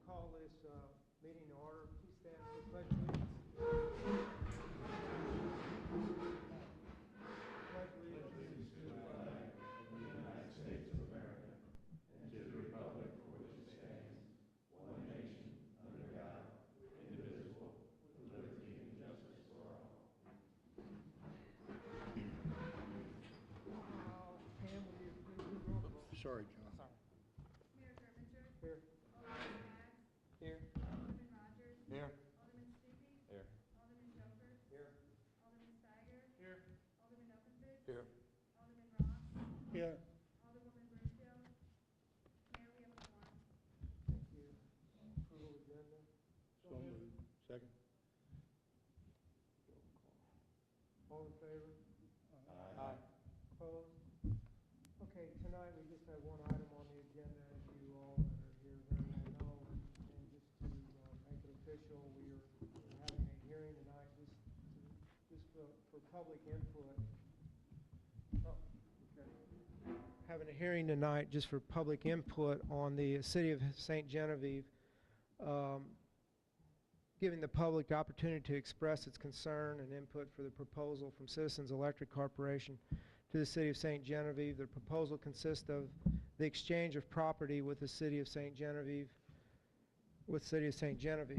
call this meeting to order. Please stand for the pledge allegiance. Pledge allegiance to the flag of the United States of America and to the republic for which it stands, one nation, under God, indivisible, with liberty and justice for all. Pam, will you please do the roll call? Sorry, John. Sorry. Mayor Germinger. Here. Alderman Baggs. Here. Alderman Rogers. Here. Alderman Stupi. Here. Alderman Jokers. Here. Alderman Steiger. Here. Alderman Openfit. Here. Alderman Ross. Here. Alderwoman Bridgefield. Mayor, we have a quorum. Thank you. Approval agenda. So moved. Second. All in favor? Aye. Opposed? Okay, tonight we just have one item on the agenda, as you all that are here very well know. And just to make it official, we are having a hearing tonight just for public input. Oh, okay. Having a hearing tonight just for public input on the City of Sainte Genevieve, giving the public the opportunity to express its concern and input for the proposal from Citizens Electric Corporation to the City of Sainte Genevieve. The proposal consists of the exchange of property with the City of Sainte Genevieve.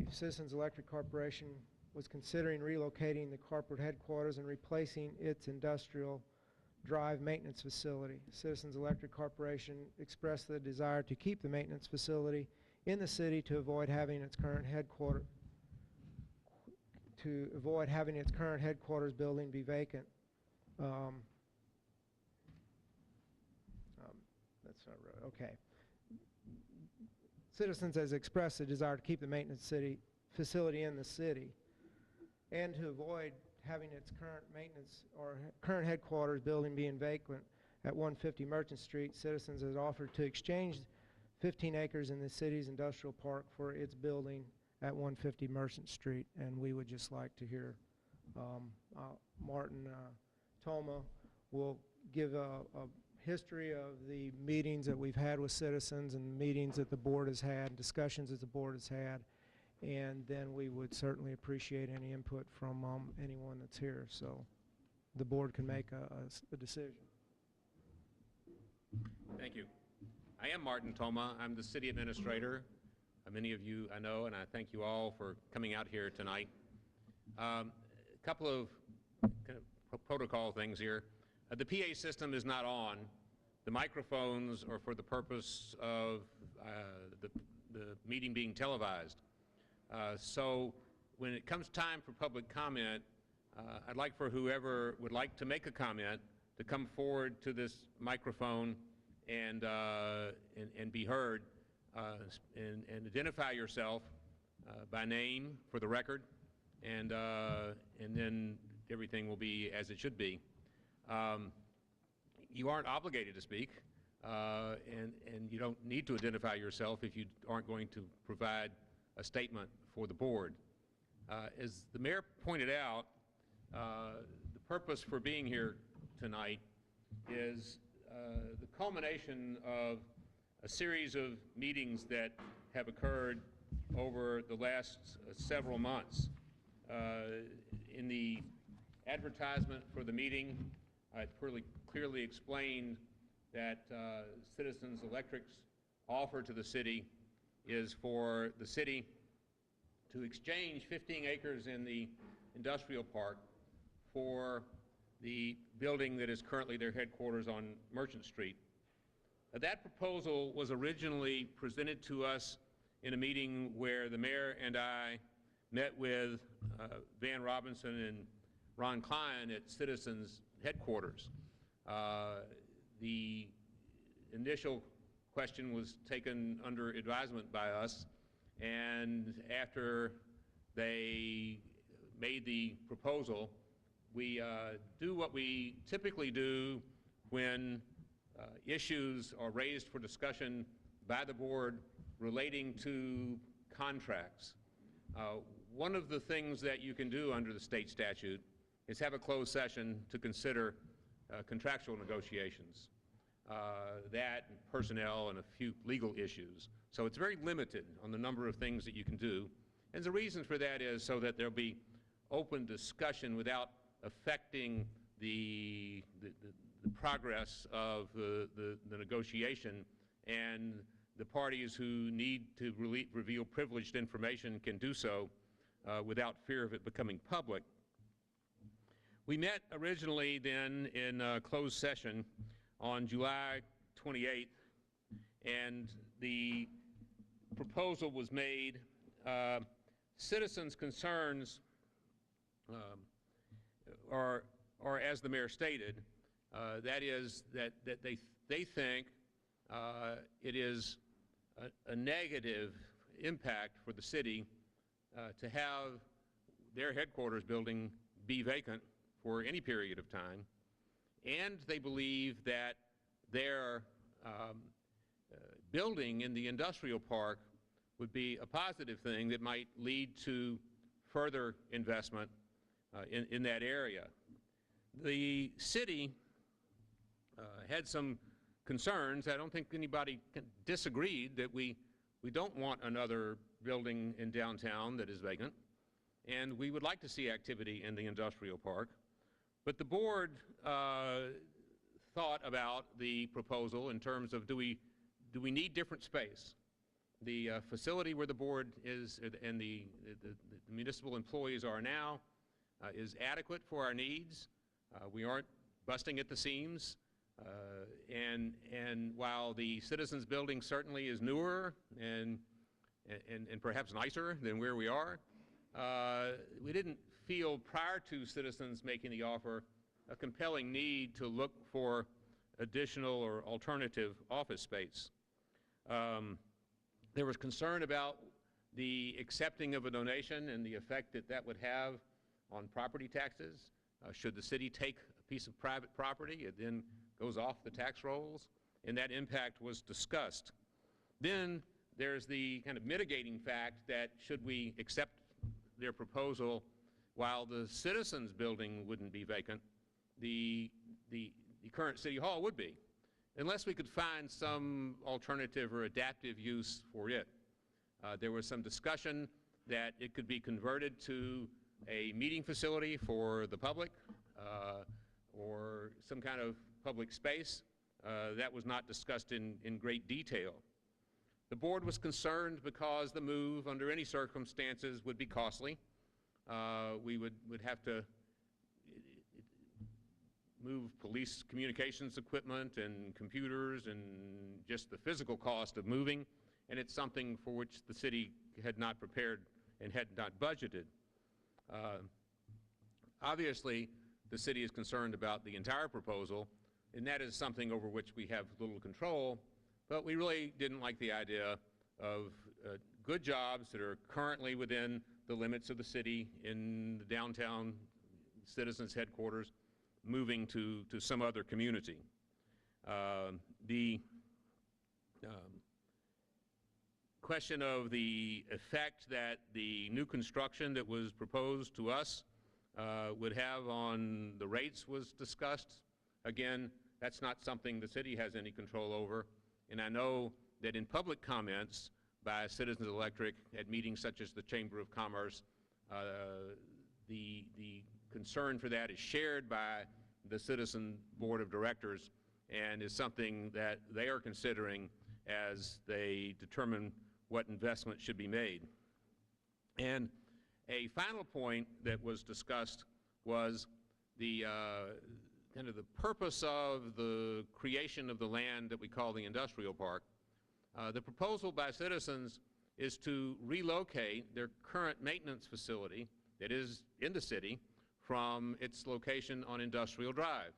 Citizens Electric Corporation was considering relocating the corporate headquarters and replacing its industrial drive maintenance facility. Citizens Electric Corporation expressed the desire to keep the maintenance facility in the city to avoid having its current headquarters building be vacant. That's not right. Okay. Citizens has expressed a desire to keep the maintenance facility in the city and to avoid having its current maintenance or current headquarters building being vacant at 150 Merchant Street. Citizens has offered to exchange 15 acres in the city's industrial park for its building at 150 Merchant Street, and we would just like to hear Martin Toma will give a history of the meetings that we've had with citizens and meetings that the board has had, discussions that the board has had, and then we would certainly appreciate any input from anyone that's here so the board can make a decision. Thank you. I am Martin Toma. I'm the city administrator. Many of you I know, and I thank you all for coming out here tonight. A couple of kind of protocol things here. The PA system is not on. The microphones are for the purpose of the meeting being televised. So when it comes time for public comment, I'd like for whoever would like to make a comment to come forward to this microphone and be heard and identify yourself by name for the record, and then everything will be as it should be. You aren't obligated to speak, and you don't need to identify yourself if you aren't going to provide a statement for the board. As the mayor pointed out, the purpose for being here tonight is the culmination of a series of meetings that have occurred over the last several months. In the advertisement for the meeting, I clearly explained that Citizens Electric's offer to the city is for the city to exchange 15 acres in the industrial park for the building that is currently their headquarters on Merchant Street. That proposal was originally presented to us in a meeting where the mayor and I met with Van Robinson and Ron Klein at Citizens headquarters. The initial question was taken under advisement by us, and after they made the proposal, we do what we typically do when issues are raised for discussion by the board relating to contracts. One of the things that you can do under the state statute is have a closed session to consider contractual negotiations, that and personnel and a few legal issues. So it's very limited on the number of things that you can do. And the reason for that is so that there'll be open discussion without affecting the progress of the negotiation, and the parties who need to reveal privileged information can do so without fear of it becoming public. We met originally then in closed session on July 28th, and the proposal was made. Citizens' concerns are, as the mayor stated, that is that they think it is a negative impact for the city to have their headquarters building be vacant for any period of time, and they believe that their building in the industrial park would be a positive thing that might lead to further investment in that area. The city had some concerns. I don't think anybody disagreed that we don't want another building in downtown that is vacant, and we would like to see activity in the industrial park. But the board thought about the proposal in terms of do we need different space? The facility where the board is and the municipal employees are now is adequate for our needs. We aren't busting at the seams. And while the Citizens Building certainly is newer and perhaps nicer than where we are, we didn't feel prior to Citizens making the offer a compelling need to look for additional or alternative office space. There was concern about the accepting of a donation and the effect that that would have on property taxes. Should the city take a piece of private property, it then goes off the tax rolls, and that impact was discussed. Then there's the kind of mitigating fact that should we accept their proposal, while the Citizens Building wouldn't be vacant, the current City Hall would be, unless we could find some alternative or adaptive use for it. There was some discussion that it could be converted to a meeting facility for the public or some kind of public space. That was not discussed in great detail. The board was concerned because the move under any circumstances would be costly. We would have to move police communications equipment and computers and just the physical cost of moving, and it's something for which the city had not prepared and had not budgeted. Obviously, the city is concerned about the entire proposal, and that is something over which we have little control, but we really didn't like the idea of good jobs that are currently within the limits of the city in the downtown Citizens headquarters moving to some other community. The question of the effect that the new construction that was proposed to us would have on the rates was discussed. Again, that's not something the city has any control over, and I know that in public comments by Citizens Electric at meetings such as the Chamber of Commerce, the concern for that is shared by the Citizen Board of Directors and is something that they are considering as they determine what investment should be made. And a final point that was discussed was the kind of the purpose of the creation of the land that we call the industrial park. The proposal by Citizens is to relocate their current maintenance facility that is in the city from its location on Industrial Drive.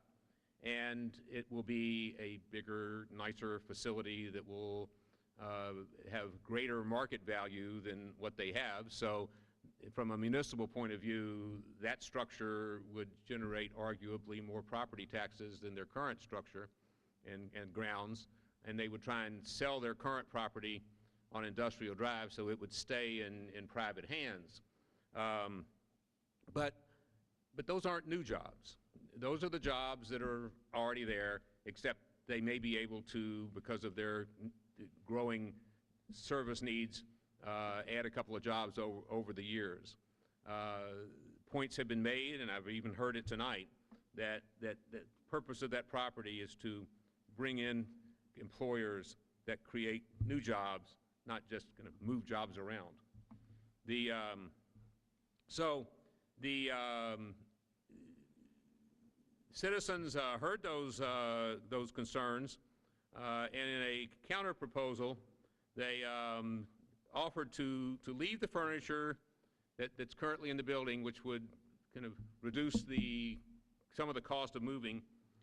And it will be a bigger, nicer facility that will have greater market value than what they have. So from a municipal point of view, that structure would generate arguably more property taxes than their current structure and grounds, and they would try and sell their current property on Industrial Drive so it would stay in private hands. But those aren't new jobs. Those are the jobs that are already there, except they may be able to, because of their growing service needs, add a couple of jobs over the years. Points have been made, and I've even heard it tonight, that the purpose of that property is to bring in employers that create new jobs, not just kind of move jobs around. So the citizens heard those concerns, and in a counter proposal, they offered to leave the furniture that's currently in the building, which would kind of reduce some of the cost of moving,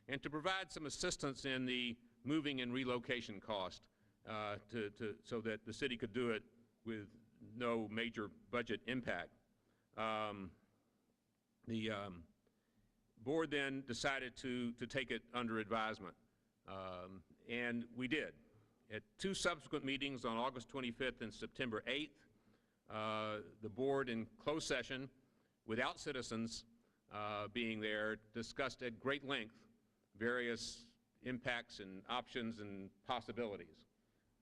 and to provide some assistance in the moving and relocation cost, so that the city could do it with no major budget impact. The board then decided to take it under advisement, and we did. At 2 subsequent meetings on August 25th and September 8th, the board in closed session, without citizens being there, discussed at great length various impacts and options and possibilities.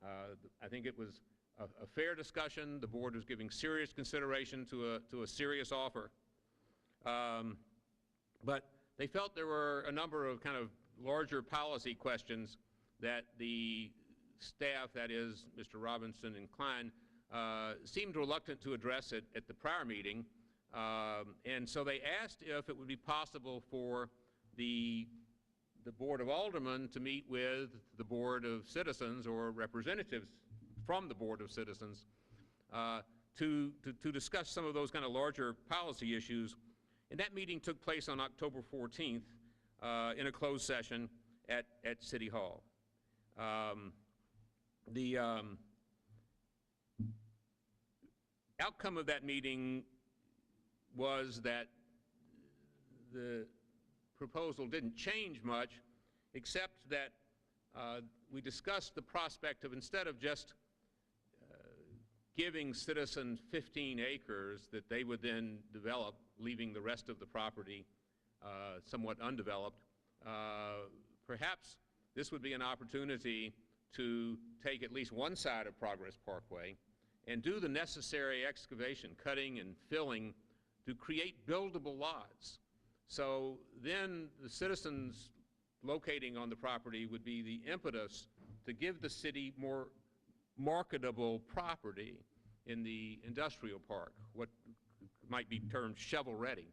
I think it was a fair discussion. The board was giving serious consideration to a serious offer. But they felt there were a number of kind of larger policy questions that the staff, that is Mr. Robinson and Klein, seemed reluctant to address it at the prior meeting. And so they asked if it would be possible for the Board of Aldermen to meet with the Board of Citizens, or representatives from the Board of Citizens, to discuss some of those kind of larger policy issues. And that meeting took place on October 14th in a closed session at City Hall. The outcome of that meeting was that the proposal didn't change much, except that we discussed the prospect of, instead of just giving citizens 15 acres that they would then develop, leaving the rest of the property somewhat undeveloped, perhaps this would be an opportunity to take at least one side of Progress Parkway and do the necessary excavation, cutting and filling, to create buildable lots. So then the citizens locating on the property would be the impetus to give the city more marketable property in the industrial park, what might be termed shovel-ready.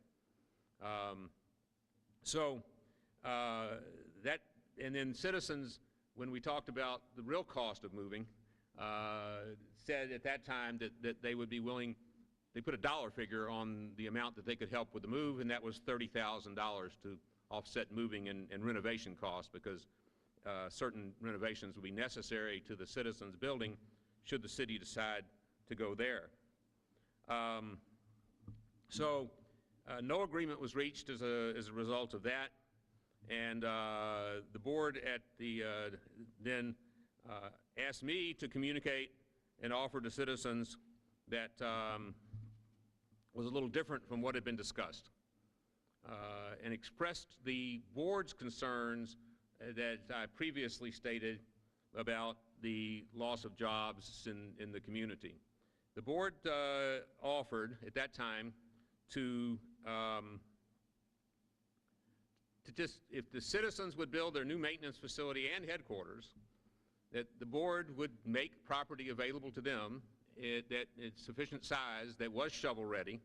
And then citizens, when we talked about the real cost of moving, said at that time that they would be willing, they put a dollar figure on the amount that they could help with the move, and that was $30,000 to offset moving and renovation costs, because certain renovations would be necessary to the citizens' building should the city decide to go there. No agreement was reached as a result of that, and the board then asked me to communicate an offer to citizens that was a little different from what had been discussed, and expressed the board's concerns that I previously stated about the loss of jobs in the community. The board offered at that time to just, if the citizens would build their new maintenance facility and headquarters, that the board would make property available to them that it's sufficient size, that was shovel-ready,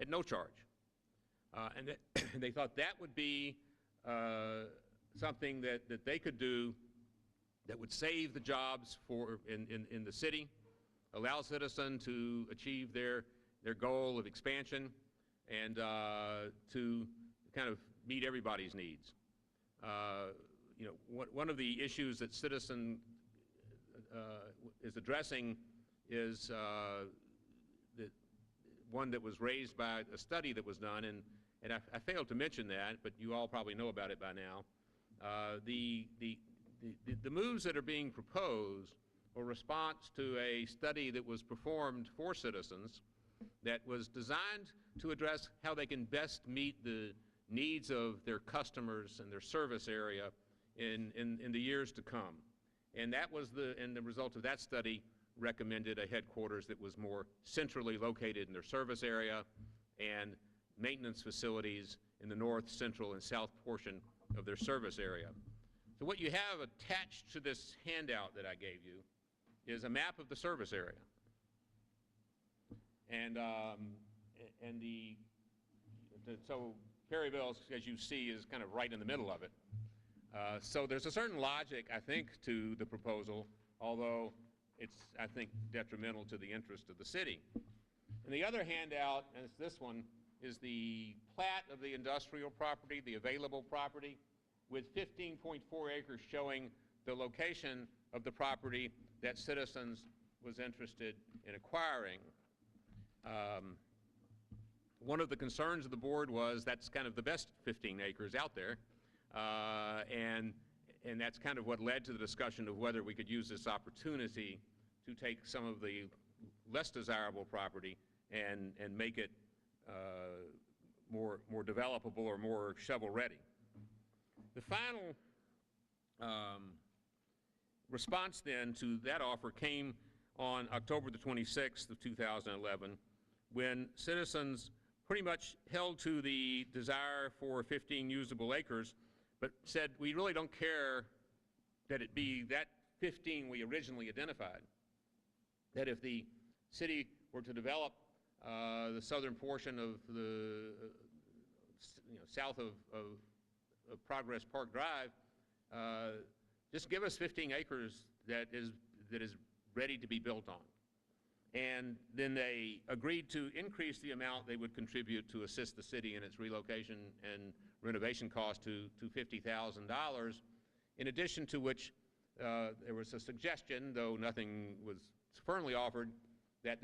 at no charge. And they thought that would be something that they could do that would save the jobs in the city, allow citizens to achieve their goal of expansion, and to kind of meet everybody's needs. One of the issues that Citizen is addressing is the one that was raised by a study that was done, and I failed to mention that, but you all probably know about it by now. The moves that are being proposed are a response to a study that was performed for citizens that was designed to address how they can best meet the needs of their customers and their service area in the years to come. And that was the result of that study recommended a headquarters that was more centrally located in their service area and maintenance facilities in the north, central, and south portion of their service area. So what you have attached to this handout that I gave you is a map of the service area. So Perryville, as you see, is kind of right in the middle of it. So there's a certain logic, I think, to the proposal, although it's, I think, detrimental to the interest of the city. And the other handout, and it's this one, is the plat of the industrial property, the available property, with 15.4 acres showing the location of the property that Citizens was interested in acquiring. One of the concerns of the board was that's kind of the best 15 acres out there, and that's kind of what led to the discussion of whether we could use this opportunity to take some of the less desirable property and make it more developable or more shovel-ready. The final response then to that offer came on October the 26th of 2011, when Citizens pretty much held to the desire for 15 usable acres, but said we really don't care that it be that 15 we originally identified. That if the city were to develop the southern portion of the south of Progress Park Drive, just give us 15 acres that is ready to be built on. And then they agreed to increase the amount they would contribute to assist the city in its relocation and renovation cost to $50,000, in addition to which there was a suggestion, though nothing was firmly offered, that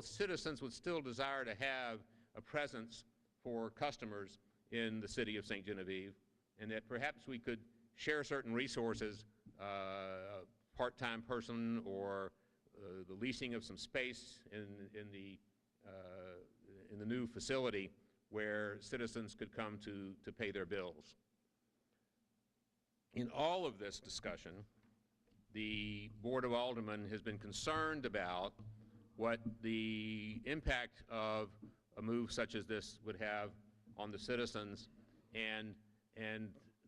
Citizens would still desire to have a presence for customers in the city of St. Genevieve, and that perhaps we could share certain resources, part-time person or the leasing of some space in the new facility where Citizens could come to pay their bills. In all of this discussion, the Board of Aldermen has been concerned about what the impact of a move such as this would have on the citizens, and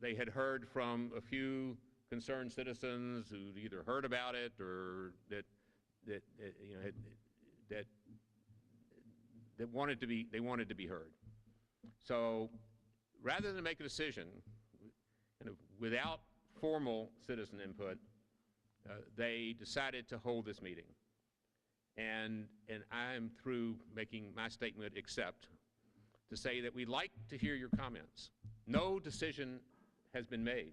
they had heard from a few concerned citizens who either heard about it or that wanted to be heard. So rather than make a decision kind of without formal citizen input, they decided to hold this meeting. And I'm through making my statement, except to say that we'd like to hear your comments. No decision has been made.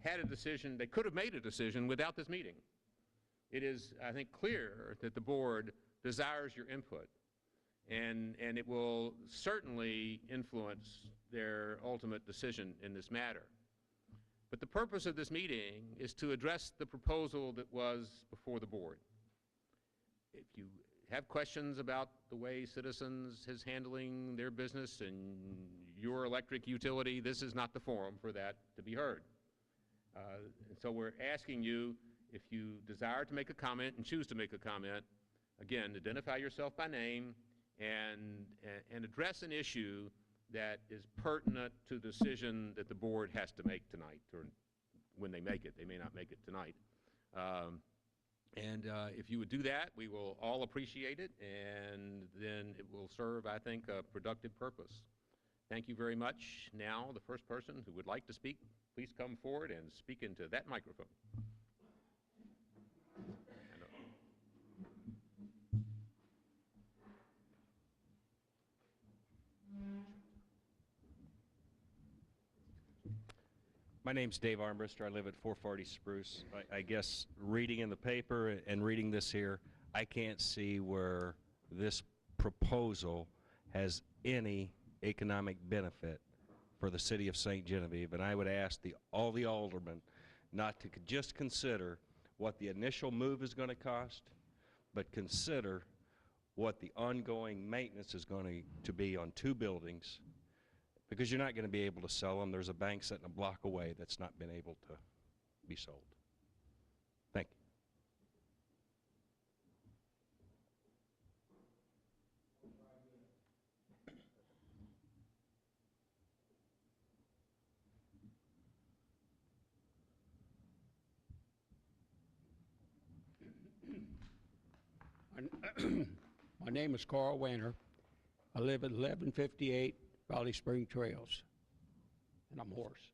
Had a decision, they could have made a decision without this meeting. It is, I think, clear that the board desires your input, and it will certainly influence their ultimate decision in this matter. But the purpose of this meeting is to address the proposal that was before the board. If you have questions about the way Citizens is handling their business and your electric utility, this is not the forum for that to be heard. So we're asking you, if you desire to make a comment and choose to make a comment, again, identify yourself by name and address an issue that is pertinent to the decision that the board has to make tonight, or when they make it. They may not make it tonight. If you would do that, we will all appreciate it, and then it will serve, I think, a productive purpose. Thank you very much. Now, the first person who would like to speak, please come forward and speak into that microphone. My name's Dave Armbruster. I live at 440 Spruce. I guess reading in the paper and reading this here, I can't see where this proposal has any economic benefit for the city of St. Genevieve. And I would ask all the aldermen not to just consider what the initial move is going to cost, but consider what the ongoing maintenance is going to be on two buildings, because you're not going to be able to sell them. There's a bank sitting a block away that's not been able to be sold. Thank you. My name is Carl Weiner. I live at 1158 Valley Spring Trails, and I'm hoarse.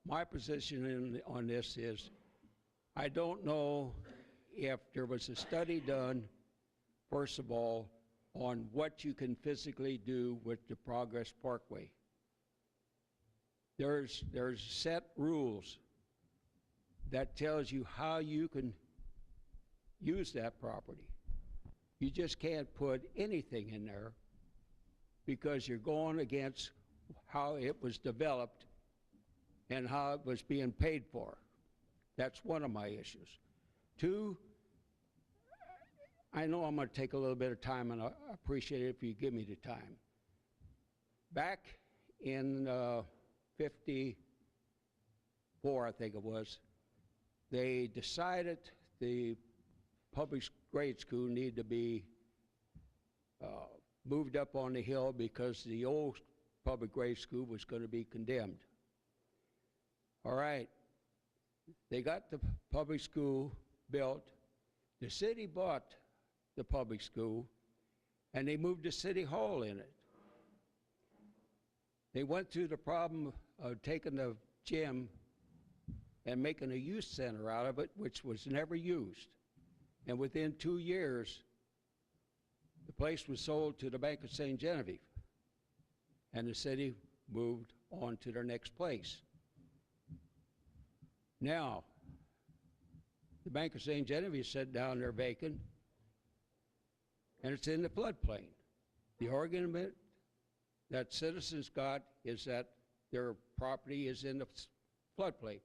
My position on this is, I don't know if there was a study done, first of all, on what you can physically do with the Progress Parkway. There's set rules that tells you how you can use that property. You just can't put anything in there because you're going against how it was developed and how it was being paid for. That's one of my issues. Two, I know I'm going to take a little bit of time, and I appreciate it if you give me the time. Back in 54, I think it was, they decided the public grade school needed to be moved up on the hill because the old public grade school was going to be condemned. All right, they got the public school built. The city bought the public school, and they moved the city hall in it. They went through the problem of taking the gym and making a youth center out of it, which was never used. And within 2 years, the place was sold to the Bank of St. Genevieve, and the city moved on to their next place. Now, the Bank of St. Genevieve is sitting down there vacant, and it's in the floodplain. The argument that citizens got is that their property is in the floodplain.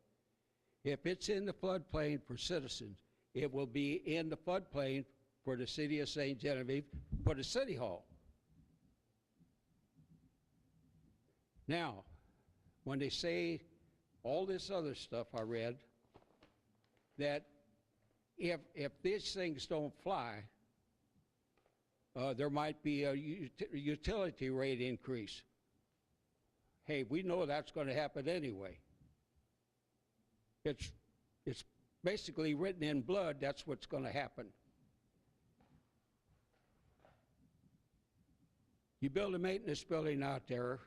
If it's in the floodplain for citizens, it will be in the floodplain for the city of St. Genevieve, for the city hall. Now, when they say all this other stuff I read, that if these things don't fly, there might be a utility rate increase. Hey, we know that's going to happen anyway. It's basically written in blood, that's what's going to happen. You build a maintenance building out there,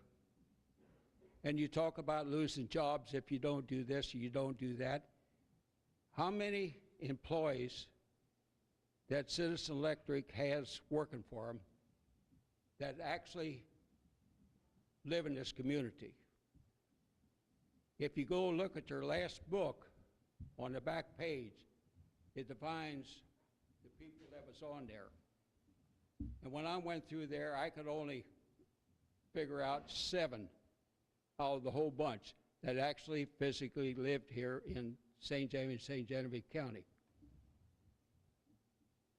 and you talk about losing jobs if you don't do this or you don't do that. How many employees that Citizen Electric has working for them that actually live in this community? If you go look at their last book, on the back page, it defines the people that was on there. And when I went through there, I could only figure out 7 out of the whole bunch that actually physically lived here in St. James, St. Genevieve County.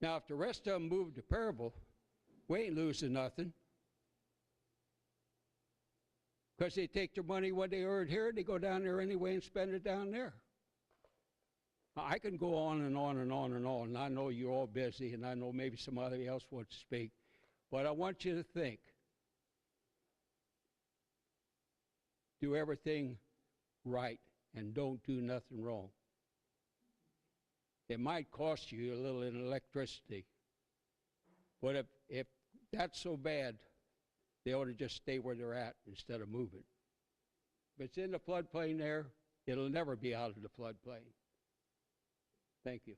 Now, if the rest of them moved to Perryville, we ain't losing nothing. Because they take their money, what they earned here, they go down there anyway and spend it down there. I can go on and on and on and on, and I know you're all busy, and I know maybe somebody else wants to speak, but I want you to think. Do everything right and don't do nothing wrong. It might cost you a little in electricity, but if that's so bad, they ought to just stay where they're at instead of moving. If it's in the floodplain there, it'll never be out of the floodplain. Thank you.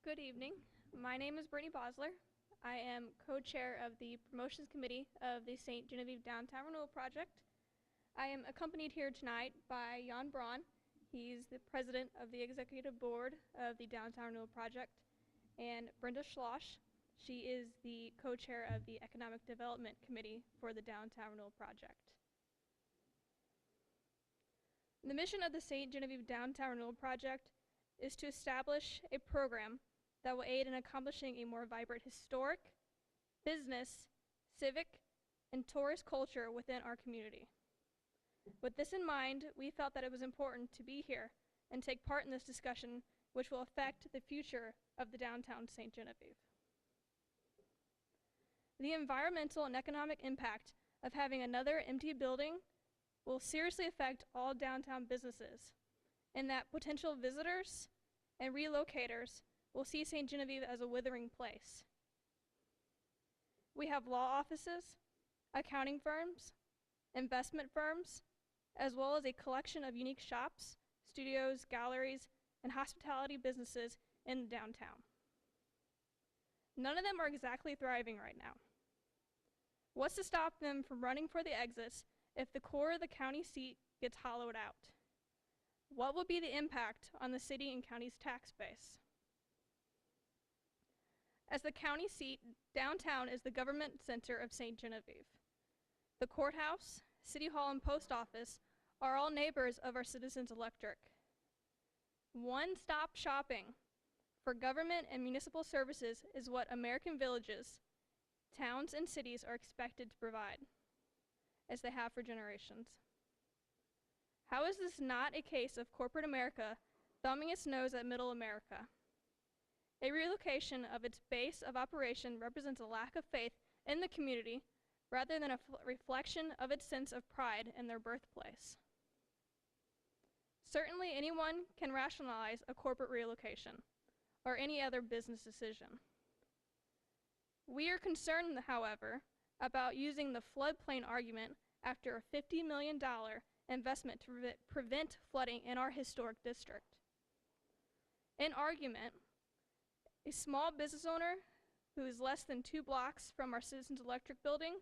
Good evening. My name is Brittany Bosler. I am co-chair of the Promotions Committee of the St. Genevieve Downtown Renewal Project. I am accompanied here tonight by Jan Braun. He's the president of the executive board of the Downtown Renewal Project, and Brenda Schloss. She is the co-chair of the Economic Development Committee for the Downtown Renewal Project. The mission of the St. Genevieve Downtown Renewal Project is to establish a program that will aid in accomplishing a more vibrant historic, business, civic, and tourist culture within our community. With this in mind, we felt that it was important to be here and take part in this discussion, which will affect the future of the downtown St. Genevieve. The environmental and economic impact of having another empty building will seriously affect all downtown businesses, and that potential visitors and relocators will see St. Genevieve as a withering place. We have law offices, accounting firms, investment firms, as well as a collection of unique shops, studios, galleries, and hospitality businesses in downtown. None of them are exactly thriving right now. What's to stop them from running for the exits if the core of the county seat gets hollowed out? What will be the impact on the city and county's tax base? As the county seat, downtown is the government center of St. Genevieve. The courthouse, city hall, and post office are all neighbors of our citizens' electric. One-stop shopping for government and municipal services is what American villages, towns, and cities are expected to provide, as they have for generations. How is this not a case of corporate America thumbing its nose at middle America? A relocation of its base of operation represents a lack of faith in the community rather than a reflection of its sense of pride in their birthplace. Certainly anyone can rationalize a corporate relocation or any other business decision. We are concerned, however, about using the floodplain argument after a $50 million investment to prevent flooding in our historic district. In argument, a small business owner who is less than 2 blocks from our Citizens Electric building,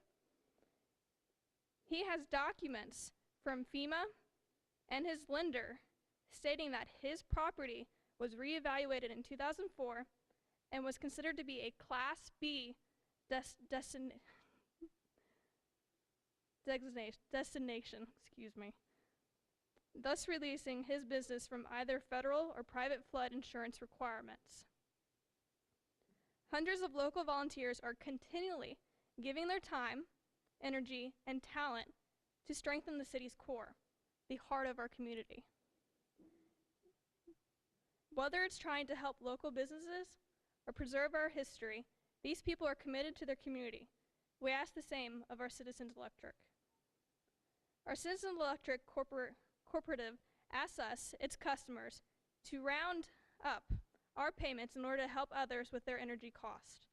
he has documents from FEMA and his lender stating that his property was reevaluated in 2004 and was considered to be a Class B destination, thus releasing his business from either federal or private flood insurance requirements. Hundreds of local volunteers are continually giving their time, energy, and talent to strengthen the city's core, the heart of our community. Whether it's trying to help local businesses or preserve our history, these people are committed to their community. We ask the same of our Citizens Electric. Our Citizens Electric cooperative asks us, its customers, to round up our payments in order to help others with their energy cost.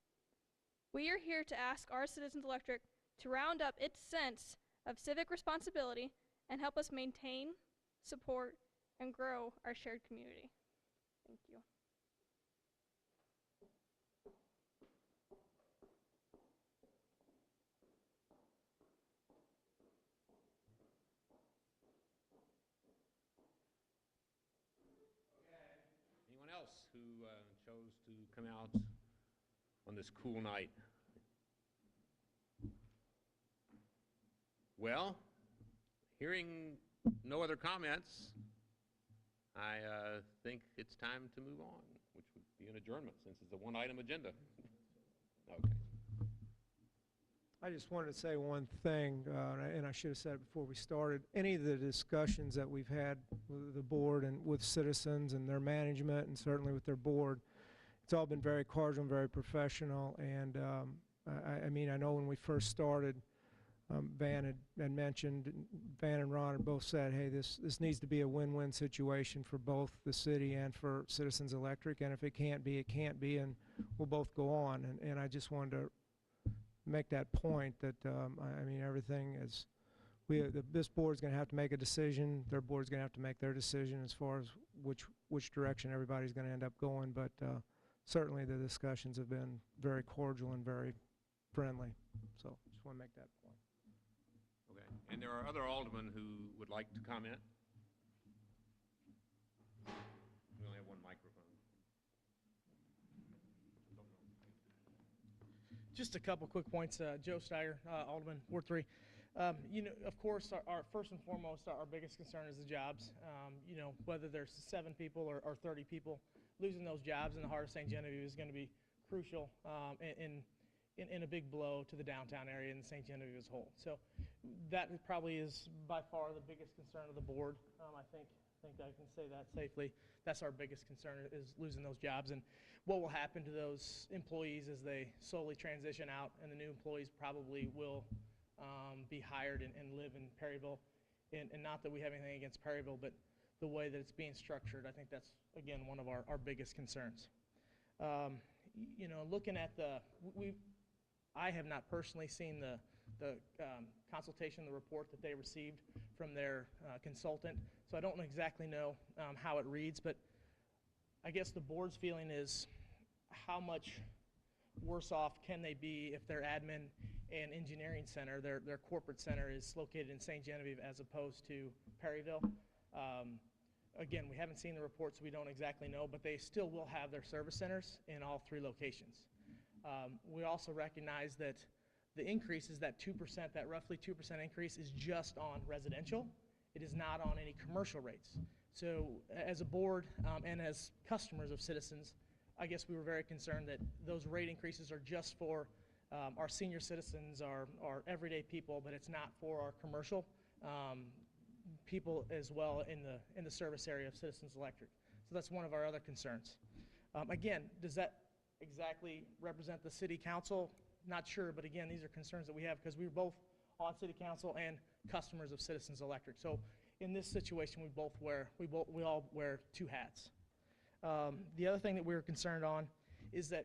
We are here to ask our Citizens Electric to round up its sense of civic responsibility and help us maintain, support, and grow our shared community. Thank you. Anyone else who chose to come out on this cool night? Well, hearing no other comments, I think it's time to move on, which would be an adjournment since it's a one-item agenda. Okay. I just wanted to say one thing, and I should have said it before we started. Any of the discussions that we've had with the board and with citizens and their management and certainly with their board, it's all been very cordial and very professional. And I mean, I know when we first started, Van had mentioned, Van and Ron had both said, hey, this needs to be a win-win situation for both the city and for Citizens Electric, and if it can't be, it can't be, and we'll both go on. And I just wanted to make that point that, I mean, everything is, this board's going to have to make a decision, their board's going to have to make their decision as far as which direction everybody's going to end up going, but certainly the discussions have been very cordial and very friendly. So just want to make that point. Okay. And there are other aldermen who would like to comment? We only have one microphone. Just a couple quick points. Joe Steyer, Alderman, Ward 3. You know, of course, our first and foremost, our biggest concern is the jobs. You know, whether there's 7 people or 30 people, losing those jobs in the heart of St. Genevieve is going to be crucial in a big blow to the downtown area and St. Genevieve as a whole. So that probably is by far the biggest concern of the board. I think I can say that safely. That's our biggest concern, is losing those jobs, and what will happen to those employees as they slowly transition out, and the new employees probably will be hired and live in Perryville. And not that we have anything against Perryville, but the way that it's being structured, I think that's, again, one of our biggest concerns. You know, looking at I have not personally seen the consultation, the report that they received from their consultant, so I don't exactly know how it reads, but I guess the board's feeling is how much worse off can they be if their admin and engineering center, their corporate center, is located in St. Genevieve as opposed to Perryville. Again, we haven't seen the report, so we don't exactly know, but they still will have their service centers in all 3 locations. We also recognize that the increase is that 2%, that roughly 2% increase is just on residential. It is not on any commercial rates. So as a board and as customers of Citizens, I guess we were very concerned that those rate increases are just for our senior citizens, our everyday people, but it's not for our commercial people as well in the service area of Citizens Electric. So that's one of our other concerns. Again, does that exactly represent the city council? Not sure, but again, these are concerns that we have because we were both on city council and customers of Citizens Electric. So in this situation, we all wear 2 hats. The other thing that we were concerned on is that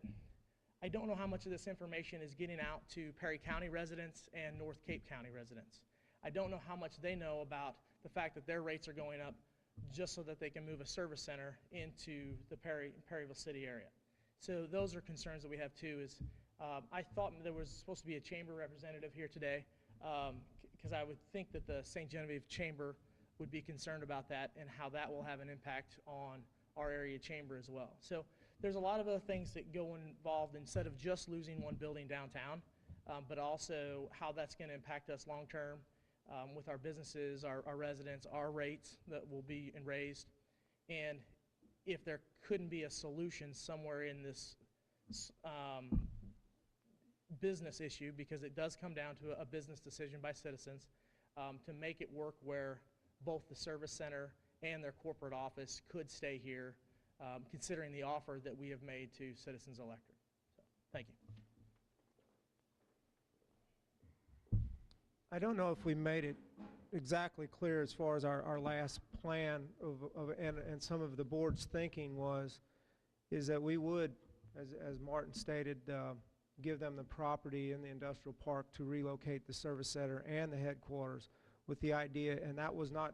I don't know how much of this information is getting out to Perry County residents and North Cape County residents. I don't know how much they know about the fact that their rates are going up just so that they can move a service center into the Perryville city area. So those are concerns that we have too. Is I thought there was supposed to be a chamber representative here today because I would think that the St. Genevieve Chamber would be concerned about that and how that will have an impact on our area chamber as well. So there's a lot of other things that go involved instead of just losing one building downtown, but also how that's going to impact us long term with our businesses, our residents, our rates that will be raised, and if there couldn't be a solution somewhere in this business issue, because it does come down to a business decision by citizens to make it work where both the service center and their corporate office could stay here, considering the offer that we have made to Citizens Electric. So, thank you. I don't know if we made it exactly clear as far as our last plan and some of the board's thinking is that we would, as Martin stated, give them the property in the industrial park to relocate the service center and the headquarters with the idea, and that was not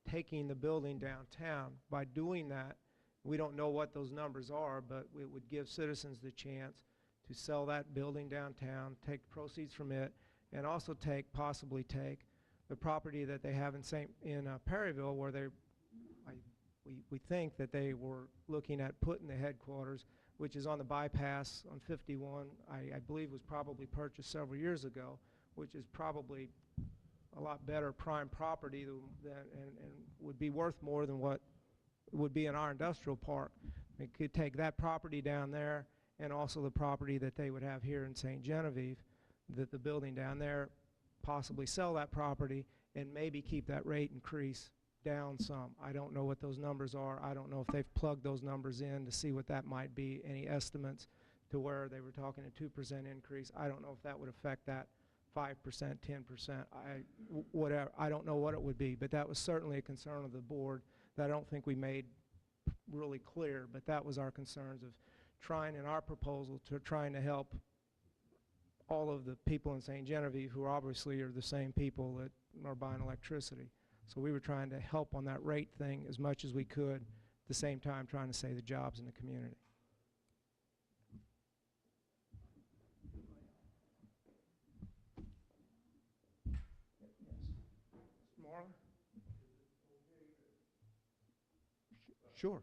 taking the building downtown. By doing that, we don't know what those numbers are, but it would give citizens the chance to sell that building downtown, take the proceeds from it, and also possibly take the property that they have in Perryville, where we think that they were looking at putting the headquarters, which is on the bypass on 51, I believe was probably purchased several years ago, which is probably a lot better prime property and would be worth more than what would be in our industrial park. They could take that property down there and also the property that they would have here in St. Genevieve, the building down there, possibly sell that property and maybe keep that rate increase down some. I don't know what those numbers are. I don't know if they've plugged those numbers in to see what that might be, any estimates to where they were talking a 2% increase. I don't know if that would affect that 5%, 10%, whatever. I don't know what it would be, but that was certainly a concern of the board that I don't think we made really clear, but that was our concerns of trying in our proposal to trying to help all of the people in St. Genevieve who obviously are the same people that are buying electricity. So we were trying to help on that rate thing as much as we could, at the same time trying to save the jobs in the community. Marla? Sure.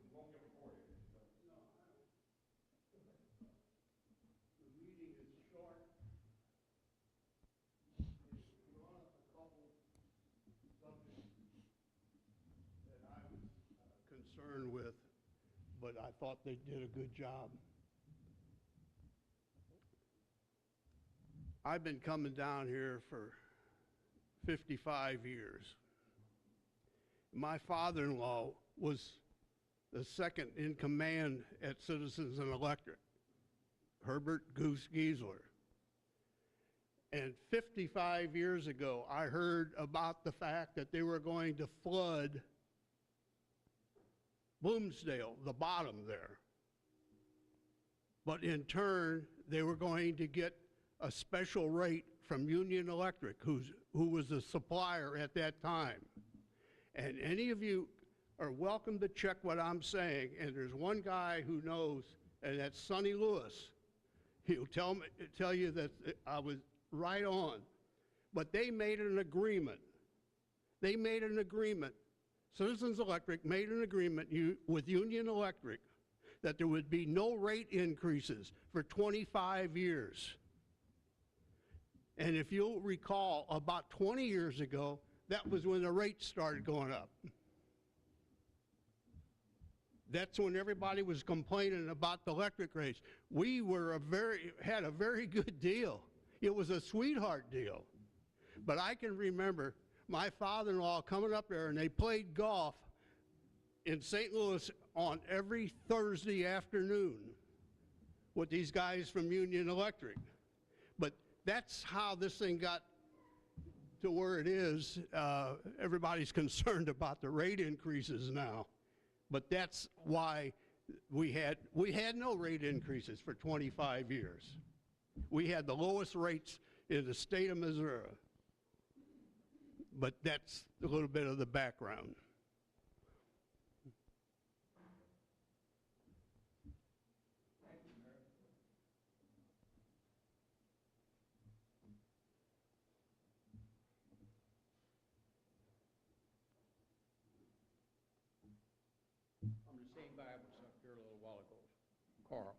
With, but I thought they did a good job. I've been coming down here for 55 years. My father-in-law was the second in command at Citizens and Electric, Herbert Goose Giesler. And 55 years ago, I heard about the fact that they were going to flood Bloomsdale, the bottom there. But in turn, they were going to get a special rate from Union Electric, who was the supplier at that time. And any of you are welcome to check what I'm saying. And there's one guy who knows, and that's Sonny Lewis. He'll tell you that I was right on. But they made an agreement. They made an agreement. Citizens Electric made an agreement with Union Electric that there would be no rate increases for 25 years. And if you'll recall, about 20 years ago, that was when the rates started going up. That's when everybody was complaining about the electric rates. We had a very good deal. It was a sweetheart deal. But I can remember my father-in-law coming up there, and they played golf in St. Louis on every Thursday afternoon with these guys from Union Electric. But that's how this thing got to where it is. Everybody's concerned about the rate increases now. But that's why we had no rate increases for 25 years. We had the lowest rates in the state of Missouri. But that's a little bit of the background. From the same guy was up here a little while ago, Carl.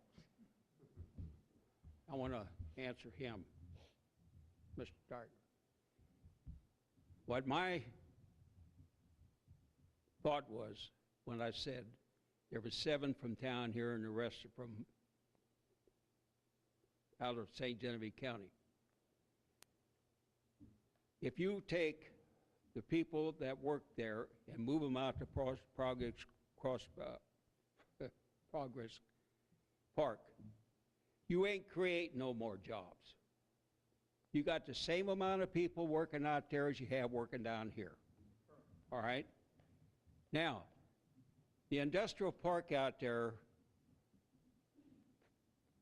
I want to answer him, Mr. Darden. What my thought was when I said there were 7 from town here and the rest are from out of St. Genevieve County. If you take the people that work there and move them out to Progress Park, you ain't create no more jobs. You got the same amount of people working out there as you have working down here. All right? Now, the industrial park out there,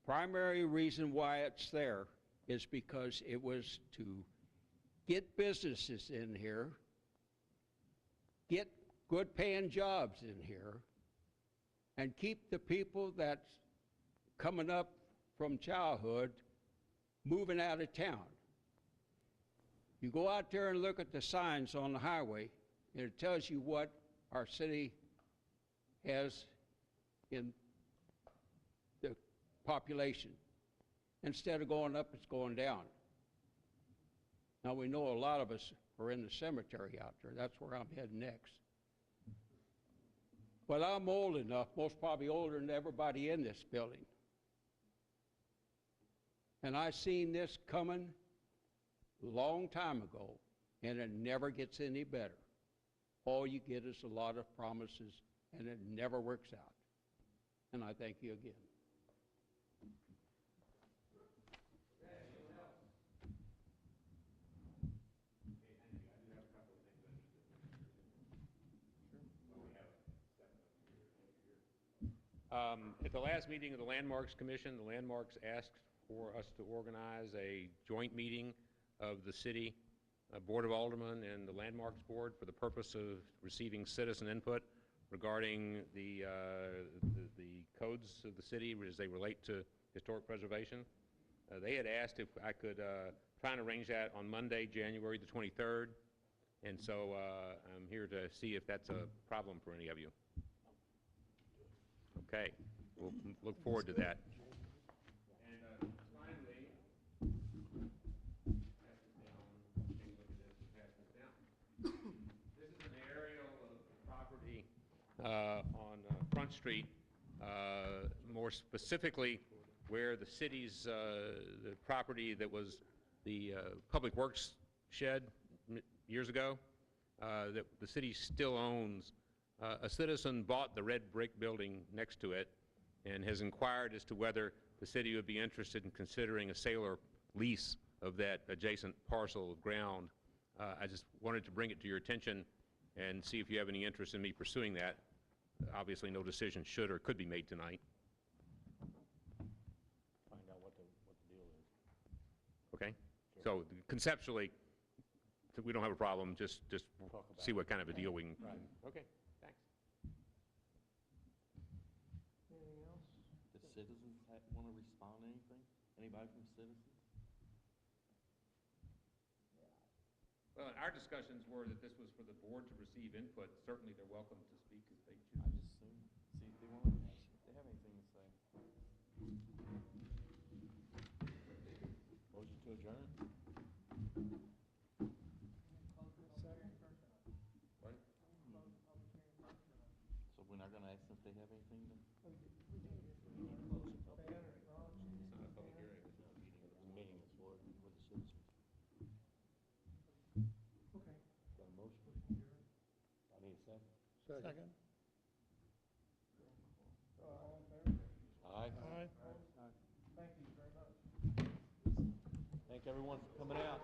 primary reason why it's there is because it was to get businesses in here, get good paying jobs in here, and keep the people that's coming up from childhood moving out of town. You go out there and look at the signs on the highway, and it tells you what our city has in the population. Instead of going up, it's going down. Now, we know a lot of us are in the cemetery out there. That's where I'm heading next. But I'm old enough, most probably older than everybody in this building. And I seen this coming a long time ago, and it never gets any better. All you get is a lot of promises, and it never works out. And I thank you again. At the last meeting of the Landmarks Commission, the Landmarks asked for us to organize a joint meeting of the city Board of Aldermen and the Landmarks Board for the purpose of receiving citizen input regarding the codes of the city as they relate to historic preservation. They had asked if I could try and arrange that on Monday, January the 23rd, and so I'm here to see if that's a problem for any of you. Okay, we'll look forward to that. And finally, pass this down. Take a look at this and pass this down. This is an aerial of the property on Front Street more specifically where the city's, the property that was the Public Works shed years ago, that the city still owns. A citizen bought the red brick building next to it and has inquired as to whether the city would be interested in considering a sale or lease of that adjacent parcel of ground. I just wanted to bring it to your attention and see if you have any interest in me pursuing that. Obviously, no decision should or could be made tonight. Find out what the deal is. Okay? So conceptually, we don't have a problem. Just Talk about see what kind of a deal we can. Right. Okay, thanks. Anything else? Does citizens want to respond to anything? Anybody from citizens? Well, our discussions were that this was for the board to receive input. Certainly, they're welcome to speak if they choose. I just assume, see if they want to, if they have anything to say. Motion to adjourn? What? So we're not going to ask them if they have anything to? It's not a public hearing. It's not a meeting. The meeting is for the citizens. Okay. Got a motion? I need a second. Second. All in favor? Aye. Thank you very much. Thank everyone for coming out.